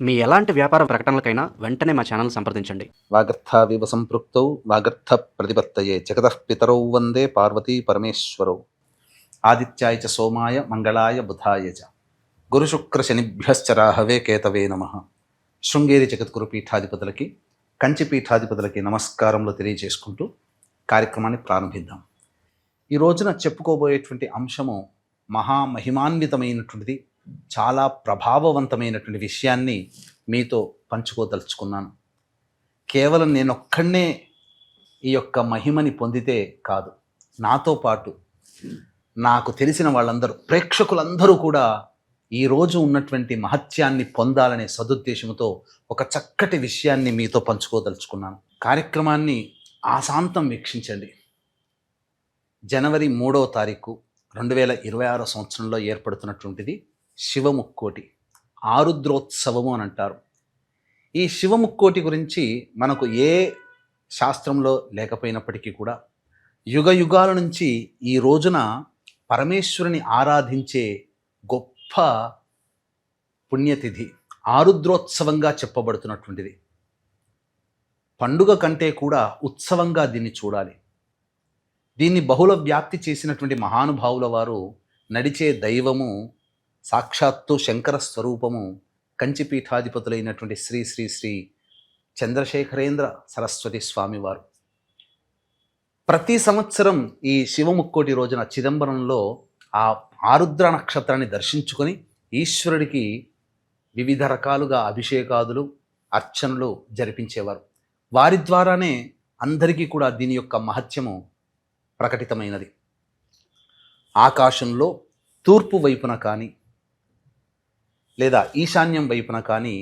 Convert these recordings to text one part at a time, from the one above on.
మీ ఎలాంటి వ్యాపార ప్రకటనలకైనా వెంటనే మా ఛానల్ సంప్రదించండి. వాగర్థావివ సంపృక్తౌ వాగర్థ ప్రతిపత్తయే జగతః పితరౌ వందే పార్వతీ పరమేశ్వరౌ. ఆదిత్యాయ చ సోమాయ మంగళాయ బుధాయ చ గురుశుక్ర శనిభ్యశ్చ రాహవే కేతవే నమః. శృంగేరి జగద్గురు పీఠాధిపతులకి, కంచి పీఠాధిపతులకి నమస్కారములు తెలియజేసుకుంటూ కార్యక్రమాన్ని ప్రారంభిద్దాం. ఈ రోజున చెప్పుకోబోయేటువంటి అంశము మహామహిమాన్వితమైనటువంటిది, చాలా ప్రభావవంతమైనటువంటి విషయాన్ని మీతో పంచుకోదలుచుకున్నాను. కేవలం నేనొక్కడే ఈ యొక్క మహిమని పొందితే కాదు, నాతో పాటు నాకు తెలిసిన వాళ్ళందరూ, ప్రేక్షకులందరూ కూడా ఈరోజు ఉన్నటువంటి మహత్యాన్ని పొందాలనే సదుద్దేశంతో ఒక చక్కటి విషయాన్ని మీతో పంచుకోదలుచుకున్నాను. కార్యక్రమాన్ని ఆశాంతం వీక్షించండి. జనవరి 3వ తారీఖు 2026 సంవత్సరంలో ఏర్పడుతున్నటువంటిది శివముక్కోటి, ఆరుద్రోత్సవము అని అంటారు. ఈ శివముక్కోటి గురించి మనకు ఏ శాస్త్రంలో లేకపోయినప్పటికీ కూడా యుగ యుగాల నుంచి ఈ రోజున పరమేశ్వరుని ఆరాధించే గొప్ప పుణ్యతిథి ఆరుద్రోత్సవంగా చెప్పబడుతున్నటువంటిది. పండుగ కంటే కూడా ఉత్సవంగా దీన్ని చూడాలి. దీన్ని బహుళ వ్యాప్తి చేసినటువంటి మహానుభావుల వారు, నడిచే దైవము సాక్షాత్తు శంకర స్వరూపము కంచిపీఠాధిపతులైనటువంటి శ్రీ శ్రీ శ్రీ చంద్రశేఖరేంద్ర సరస్వతి స్వామివారు ప్రతి సంవత్సరం ఈ శివముక్కోటి రోజున చిదంబరంలో ఆ ఆరుద్ర నక్షత్రాన్ని దర్శించుకొని ఈశ్వరుడికి వివిధ రకాలుగా అభిషేకాదులు, అర్చనలు జరిపించేవారు. వారి ద్వారానే అందరికీ కూడా దీని యొక్క మహత్యము ప్రకటితమైనది. ఆకాశంలో తూర్పు వైపున కానీ లేదా ఈశాన్యం వైపున కానీ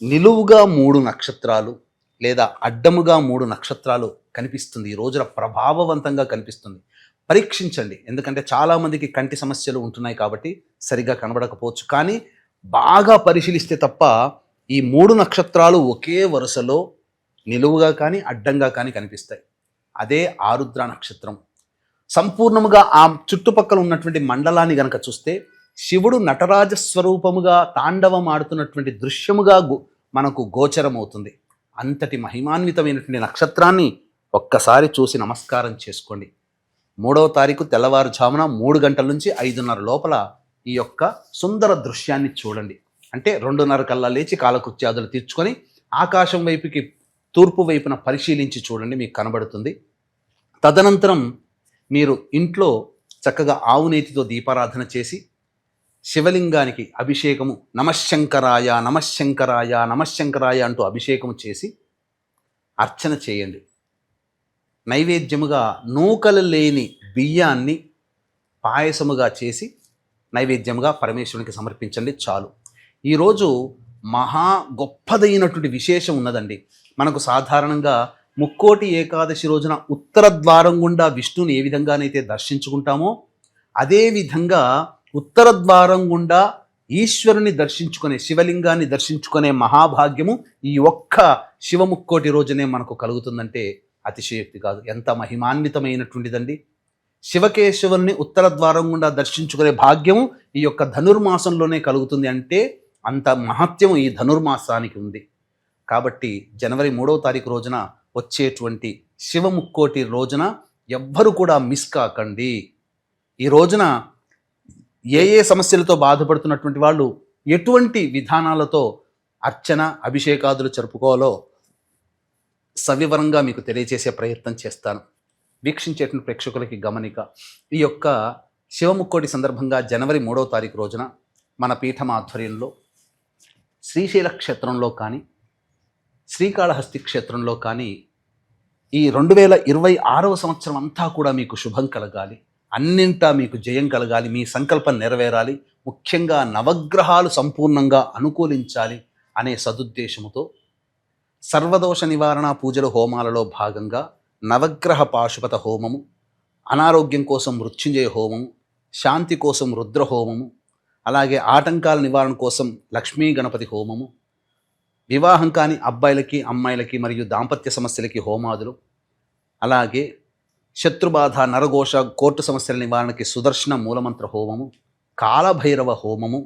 నిలువుగా 3 నక్షత్రాలు లేదా అడ్డముగా 3 నక్షత్రాలు కనిపిస్తుంది. ఈ రోజున ప్రభావవంతంగా కనిపిస్తుంది. పరీక్షించండి. ఎందుకంటే చాలామందికి కంటి సమస్యలు ఉంటున్నాయి కాబట్టి సరిగా కనబడకపోవచ్చు. కానీ బాగా పరిశీలిస్తే తప్ప ఈ 3 నక్షత్రాలు ఒకే వరుసలో నిలువుగా కానీ అడ్డంగా కానీ కనిపిస్తాయి. అదే ఆరుద్ర నక్షత్రం. సంపూర్ణముగా ఆ చుట్టుపక్కల ఉన్నటువంటి మండలాన్ని గనక చూస్తే శివుడు నటరాజ స్వరూపముగా తాండవం ఆడుతున్నటువంటి దృశ్యముగా మనకు గోచరమవుతుంది. అంతటి మహిమాన్వితమైనటువంటి నక్షత్రాన్ని ఒక్కసారి చూసి నమస్కారం చేసుకోండి. 3వ తారీఖు తెల్లవారుజామున 3 గంటల నుంచి 5:30 లోపల ఈ యొక్క సుందర దృశ్యాన్ని చూడండి. అంటే 2:30 కల్లా లేచి కాలకృత్యాదులు తీర్చుకొని ఆకాశం వైపుకి తూర్పు వైపున పరిశీలించి చూడండి, మీకు కనబడుతుంది. తదనంతరం మీరు ఇంట్లో చక్కగా ఆవు నేతితో దీపారాధన చేసి శివలింగానికి అభిషేకము, నమశ్శంకరాయ నమశ్శంకరాయ నమశ్శంకరాయ అంటూ అభిషేకము చేసి అర్చన చేయండి. నైవేద్యముగా నూకలు లేని బియ్యాన్ని పాయసముగా చేసి నైవేద్యముగా పరమేశ్వరునికి సమర్పించండి, చాలు. ఈరోజు మహా గొప్పదైనటువంటి విశేషం ఉన్నదండి. మనకు సాధారణంగా ముక్కోటి ఏకాదశి రోజున ఉత్తర ద్వారం గుండా విష్ణుని ఏ విధంగానైతే దర్శించుకుంటామో అదేవిధంగా ఉత్తర ద్వారం గుండా ఈశ్వరుని దర్శించుకునే, శివలింగాన్ని దర్శించుకునే మహాభాగ్యము ఈ ఒక్క శివముక్కోటి రోజునే మనకు కలుగుతుందంటే అతిశయోక్తి కాదు. ఎంత మహిమాన్వితమైనటువంటిదండి. శివకేశవుల్ని ఉత్తర ద్వారం గుండా దర్శించుకునే భాగ్యము ఈ యొక్క ధనుర్మాసంలోనే కలుగుతుంది అంటే అంత మహత్యం ఈ ధనుర్మాసానికి ఉంది. కాబట్టి జనవరి 3వ తారీఖు రోజున వచ్చేటువంటి శివముక్కోటి రోజున ఎవ్వరు కూడా మిస్ కాకండి. ఈ రోజున ఏ ఏ సమస్యలతో బాధపడుతున్నటువంటి వాళ్ళు ఎటువంటి విధానాలతో అర్చన అభిషేకాదులు జరుపుకోవాలో సవివరంగా మీకు తెలియజేసే ప్రయత్నం చేస్తాను. వీక్షించేటువంటి ప్రేక్షకులకి గమనిక, ఈ యొక్క శివముక్కోటి సందర్భంగా జనవరి 3వ తారీఖు రోజున మన పీఠం ఆధ్వర్యంలో శ్రీశైల క్షేత్రంలో కానీ శ్రీకాళహస్తి క్షేత్రంలో కానీ ఈ 2026వ సంవత్సరం అంతా కూడా మీకు శుభం కలగాలి, అన్నింటా మీకు జయం కలగాలి, మీ సంకల్పం నెరవేరాలి, ముఖ్యంగా నవగ్రహాలు సంపూర్ణంగా అనుకూలించాలి అనే సదుద్దేశముతో సర్వదోష నివారణ పూజల హోమాలలో భాగంగా నవగ్రహ పాశుపత హోమము, అనారోగ్యం కోసం మృత్యుంజయ హోమము, శాంతి కోసం రుద్ర హోమము, అలాగే ఆటంకాల నివారణ కోసం లక్ష్మీ గణపతి హోమము, వివాహం కాని అబ్బాయిలకి అమ్మాయిలకి మరియు దాంపత్య సమస్యలకి హోమాదులు, అలాగే శత్రుబాధ నరఘోష కోర్టు సమస్యల నివారణకి సుదర్శన మూలమంత్ర హోమము, కాలభైరవ హోమము,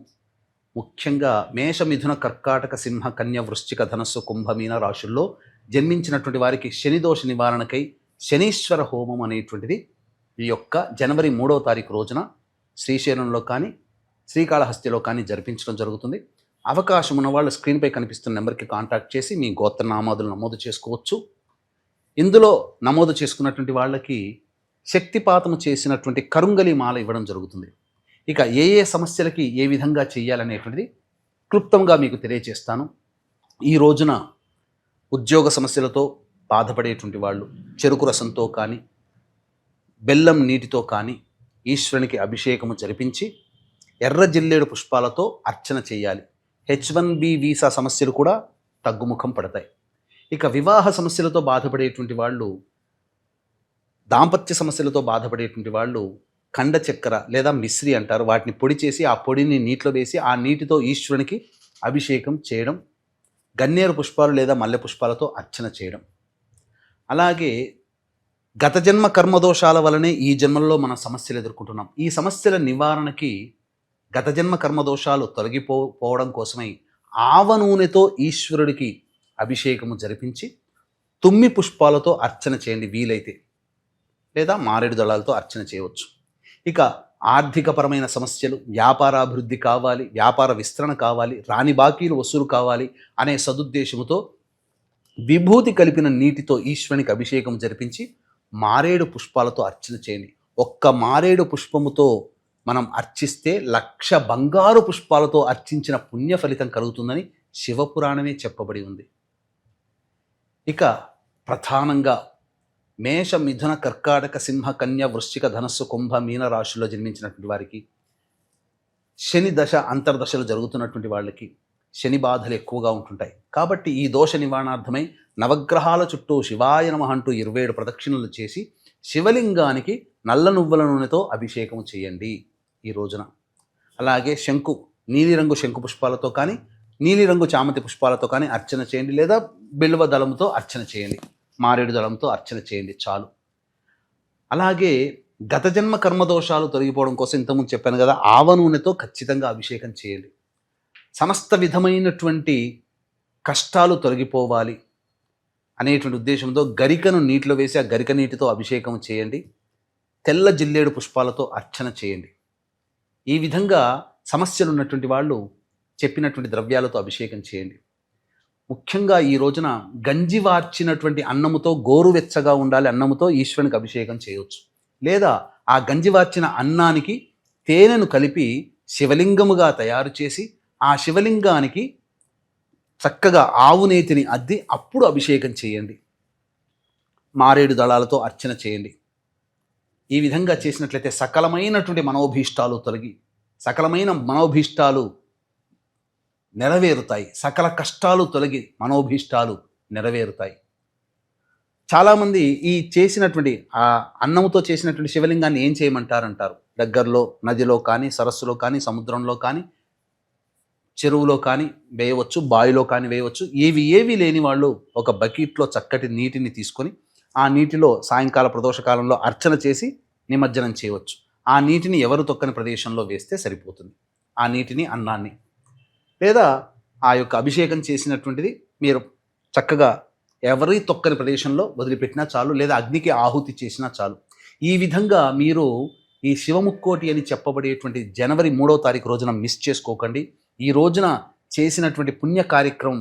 ముఖ్యంగా మేష, మిథున, కర్కాటక, సింహ, కన్య, వృశ్చిక, ధనస్సు, కుంభ, మీన రాశుల్లో జన్మించినటువంటి వారికి శని దోష నివారణకై శనీశ్వర హోమం అనేటువంటిది ఈ యొక్క జనవరి 3వ తారీఖు రోజున శ్రీశైలంలో కానీ శ్రీకాళహస్తిలో కానీ జరిపించడం జరుగుతుంది. అవకాశం ఉన్న వాళ్ళు స్క్రీన్పై కనిపిస్తున్న నెంబర్కి కాంటాక్ట్ చేసి మీ గోత్రనామాదులు నమోదు చేసుకోవచ్చు. ఇందులో నమోదు చేసుకున్నటువంటి వాళ్ళకి శక్తిపాతము చేసినటువంటి కరుంగలి మాల ఇవ్వడం జరుగుతుంది. ఇక ఏ ఏ సమస్యలకి ఏ విధంగా చేయాలనేటువంటిది క్లుప్తంగా మీకు తెలియజేస్తాను. ఈ రోజున ఉద్యోగ సమస్యలతో బాధపడేటువంటి వాళ్ళు చెరుకు రసంతో కానీ బెల్లం నీటితో కానీ ఈశ్వరునికి అభిషేకము జరిపించి ఎర్ర జిల్లేడు పుష్పాలతో అర్చన చేయాలి. H1B వీసా సమస్యలు కూడా తగ్గుముఖం పడతాయి. ఇక వివాహ సమస్యలతో బాధపడేటువంటి వాళ్ళు, దాంపత్య సమస్యలతో బాధపడేటువంటి వాళ్ళు కండ చక్కెర లేదా మిశ్రి అంటారు, వాటిని పొడి చేసి ఆ పొడిని నీటిలో వేసి ఆ నీటితో ఈశ్వరునికి అభిషేకం చేయడం, గన్నేరు పుష్పాలు లేదా మల్లె పుష్పాలతో అర్చన చేయడం. అలాగే గత జన్మ కర్మదోషాల వలనే ఈ జన్మల్లో మనం సమస్యలు ఎదుర్కొంటున్నాం. ఈ సమస్యల నివారణకి గత జన్మ కర్మదోషాలు తొలగిపోవడం కోసమై ఆవ నూనెతో ఈశ్వరుడికి అభిషేకము జరిపించి తుమ్మి పుష్పాలతో అర్చన చేయండి వీలైతే, లేదా మారేడు దళాలతో అర్చన చేయవచ్చు. ఇక ఆర్థికపరమైన సమస్యలు, వ్యాపారాభివృద్ధి కావాలి, వ్యాపార విస్తరణ కావాలి, రాని బాకీలు వసూలు కావాలి అనే సదుద్దేశముతో విభూతి కలిపిన నీటితో ఈశ్వరునికి అభిషేకం జరిపించి మారేడు పుష్పాలతో అర్చన చేయండి. ఒక్క మారేడు పుష్పముతో మనం అర్చిస్తే 1,00,000 బంగారు పుష్పాలతో అర్చించిన పుణ్య ఫలితం కలుగుతుందని శివపురాణమే చెప్పబడి ఉంది. ఇక ప్రధానంగా మేష, మిథున, కర్కాటక, సింహ, కన్య, వృశ్చిక, ధనస్సు, కుంభ, మీన రాశుల్లో జన్మించినటువంటి వారికి శని దశ అంతర్దశలు జరుగుతున్నటువంటి వాళ్ళకి శని బాధలు ఎక్కువగా ఉంటుంటాయి. కాబట్టి ఈ దోష నివారణార్థమై నవగ్రహాల చుట్టూ శివాయ నమః అంటూ 27 ప్రదక్షిణలు చేసి శివలింగానికి నల్ల నువ్వుల నూనెతో అభిషేకం చేయండి ఈ రోజున. అలాగే నీలిరంగు శంకు పుష్పాలతో కానీ నీలిరంగు చామంతి పుష్పాలతో కానీ అర్చన చేయండి, లేదా బిల్వ దళంతో అర్చన చేయండి, మారేడు దళంతో అర్చన చేయండి చాలు. అలాగే గత జన్మ కర్మదోషాలు తొలగిపోవడం కోసం ఇంతకుముందు చెప్పాను కదా, ఆవ నూనెతో ఖచ్చితంగా అభిషేకం చేయండి. సమస్త విధమైనటువంటి కష్టాలు తొలగిపోవాలి అనేటువంటి ఉద్దేశంతో గరికను నీటిలో వేసి ఆ గరిక నీటితో అభిషేకం చేయండి. తెల్ల జిల్లేడు పుష్పాలతో అర్చన చేయండి. ఈ విధంగా సమస్యలు ఉన్నటువంటి వాళ్ళు చెప్పినటువంటి ద్రవ్యాలతో అభిషేకం చేయండి. ముఖ్యంగా ఈ రోజున గంజి వార్చినటువంటి అన్నముతో, గోరువెచ్చగా ఉండాలి అన్నముతో ఈశ్వరునికి అభిషేకం చేయవచ్చు. లేదా ఆ గంజి వార్చిన అన్నానికి తేనెను కలిపి శివలింగముగా తయారు చేసి ఆ శివలింగానికి చక్కగా ఆవు నేతిని అద్ది అప్పుడు అభిషేకం చేయండి. మారేడు దళాలతో అర్చన చేయండి. ఈ విధంగా చేసినట్లయితే సకలమైనటువంటి మనోభీష్టాలు తొలగి సకలమైన మనోభీష్టాలు నెరవేరుతాయి. సకల కష్టాలు తొలగి మనోభీష్టాలు నెరవేరుతాయి. చాలామంది ఈ చేసినటువంటి ఆ అన్నముతో చేసినటువంటి శివలింగాన్ని ఏం చేయమంటారంటారు. దగ్గరలో నదిలో కానీ, సరస్సులో కానీ, సముద్రంలో కానీ, చెరువులో కానీ వేయవచ్చు, బావిలో కానీ వేయవచ్చు. ఏవి లేని వాళ్ళు ఒక బకెట్లో చక్కటి నీటిని తీసుకొని ఆ నీటిలో సాయంకాల ప్రదోషకాలంలో అర్చన చేసి నిమజ్జనం చేయవచ్చు. ఆ నీటిని ఎవరు తొక్కని ప్రదేశంలో వేస్తే సరిపోతుంది. ఆ నీటిని, అన్నాన్ని, లేదా ఆ యొక్క అభిషేకం చేసినటువంటిది మీరు చక్కగా ఎవరి తొక్కని ప్రదేశంలో వదిలిపెట్టినా చాలు, లేదా అగ్నికి ఆహుతి చేసినా చాలు. ఈ విధంగా మీరు ఈ శివముక్కోటి అని చెప్పబడేటువంటి జనవరి 3వ తారీఖు రోజున మిస్ చేసుకోకండి. ఈ రోజున చేసినటువంటి పుణ్య కార్యక్రమం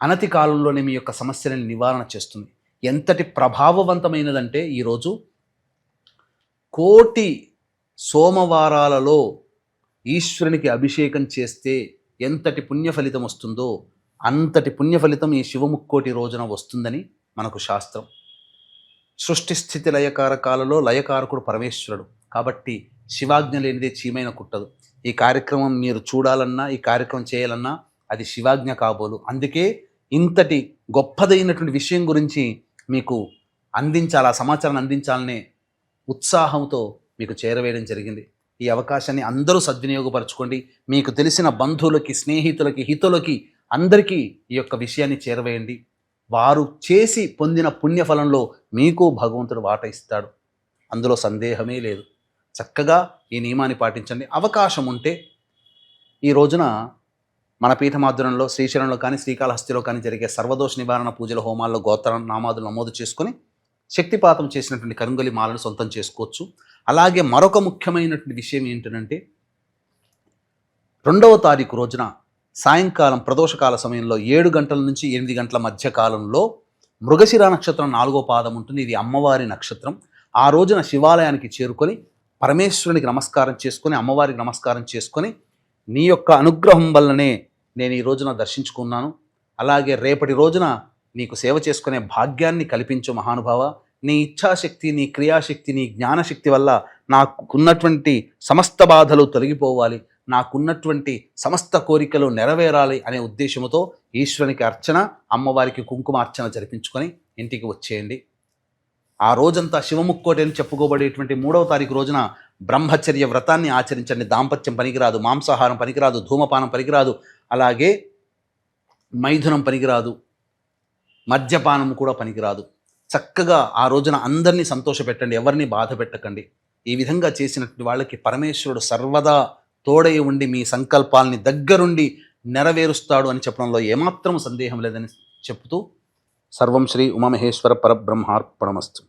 అనతి కాలంలోనే మీ యొక్క సమస్యలను నివారణ చేస్తుంది. ఎంతటి ప్రభావవంతమైనదంటే ఈరోజు 1,000,000 సోమవారాలలో ఈశ్వరునికి అభిషేకం చేస్తే ఎంతటి పుణ్య ఫలితం వస్తుందో అంతటి పుణ్య ఫలితం ఈ శివముక్కోటి రోజున వస్తుందని మనకు శాస్త్రం. సృష్టి స్థితి లయకారకాలలో లయకారకుడు పరమేశ్వరుడు. కాబట్టి శివాజ్ఞ లేనిదే చీమైన కుట్టదు. ఈ కార్యక్రమం మీరు చూడాలన్నా, ఈ కార్యక్రమం చేయాలన్నా అది శివాజ్ఞ కాబోలు. అందుకే ఇంతటి గొప్పదైనటువంటి విషయం గురించి మీకు అందించాలి, ఆ సమాచారాన్ని అందించాలనే ఉత్సాహంతో మీకు చేరవేయడం జరిగింది. ఈ అవకాశాన్ని అందరూ సద్వినియోగపరచుకోండి. మీకు తెలిసిన బంధువులకి, స్నేహితులకి, హితులకి అందరికీ ఈ యొక్క విషయాన్ని చేరవేయండి. వారు చేసి పొందిన పుణ్యఫలంలో మీకు భగవంతుడు వాట ఇస్తాడు, అందులో సందేహమే లేదు. చక్కగా ఈ నియమాన్ని పాటించండి. అవకాశం ఉంటే ఈ రోజున మన పీఠమాధ్వర్యంలో శ్రీశైలంలో కానీ శ్రీకాళహస్తిలో కానీ జరిగే సర్వదోష నివారణ పూజల హోమాల్లో గోత్ర నామాదులు నమోదు చేసుకొని శక్తిపాతం చేసినటువంటి కరుంగలి మాలను సొంతం చేసుకోవచ్చు. అలాగే మరొక ముఖ్యమైనటువంటి విషయం ఏంటంటే 2వ తారీఖు రోజున సాయంకాలం ప్రదోషకాల సమయంలో 7 గంటల నుంచి 8 గంటల మధ్య కాలంలో మృగశిర నక్షత్రం 4వ పాదం ఉంటుంది. ఇది అమ్మవారి నక్షత్రం. ఆ రోజున శివాలయానికి చేరుకొని పరమేశ్వరునికి నమస్కారం చేసుకొని అమ్మవారికి నమస్కారం చేసుకొని నీ యొక్క అనుగ్రహం వల్లనే నేను ఈ రోజున దర్శించుకున్నాను, అలాగే రేపటి రోజున నీకు సేవ చేసుకునే భాగ్యాన్ని కల్పించు మహానుభావ, నీ ఇచ్ఛాశక్తి, నీ క్రియాశక్తి, నీ జ్ఞానశక్తి వల్ల నాకున్నటువంటి సమస్త బాధలు తొలగిపోవాలి, నాకున్నటువంటి సమస్త కోరికలు నెరవేరాలి అనే ఉద్దేశంతో ఈశ్వరునికి అర్చన, అమ్మవారికి కుంకుమ అర్చన జరిపించుకొని ఇంటికి వచ్చేయండి. ఆ రోజంతా శివముక్కోటి అని చెప్పుకోబడేటువంటి 3వ తారీఖు రోజున బ్రహ్మచర్య వ్రతాన్ని ఆచరించండి. దాంపత్యం పనికిరాదు, మాంసాహారం పనికిరాదు, ధూమపానం పనికిరాదు, అలాగే మైథునం పనికిరాదు, మద్యపానం కూడా పనికిరాదు. చక్కగా ఆ రోజున అందరినీ సంతోషపెట్టండి, ఎవరిని బాధ పెట్టకండి. ఈ విధంగా చేసినటువంటి వాళ్ళకి పరమేశ్వరుడు సర్వదా తోడై ఉండి మీ సంకల్పాలని దగ్గరుండి నెరవేరుస్తాడు అని చెప్పడంలో ఏమాత్రం సందేహం లేదని చెప్తూ సర్వం శ్రీ ఉమామహేశ్వర పరబ్రహ్మార్పణమస్తు.